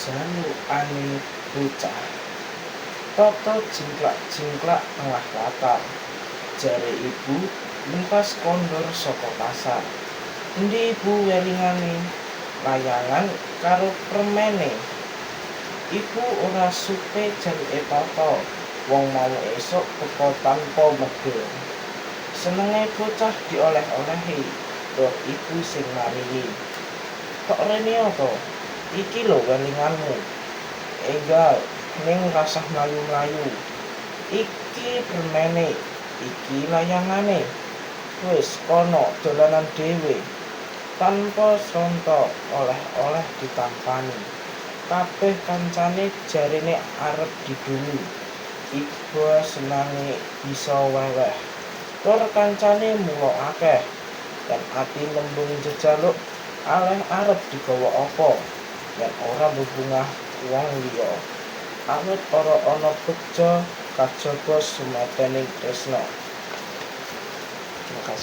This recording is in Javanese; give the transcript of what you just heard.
jalukane bocah. Toto jingklak-jingklak tengah latar. Jare ibu lentas kondor saka pasar. Endi ibu welingane? Layangan karo permene. Ibu ora supe jaluke Toto. Wong mau esuk teka tanpa medhun. Senenge bocah dioleh-olehi, tur ibu sing maringi. Tok rene to, iki lho welinganmu. Enggal ning rasah mlayu-mlayu. Iki permene, iki layangane. Wis kono dolanan dhewe. Tanpa sonto oleh-oleh ditampani. Kabeh kancane jarene arep didulu. Ibu senange bisa weweh. Tur kancane mula akeh. Dan ati lembung jejaluk aleh arep digawa apa. Dan ora bebungah wong liya. Awit ora ana beja kajaba sumetening tresna. Terima kasih.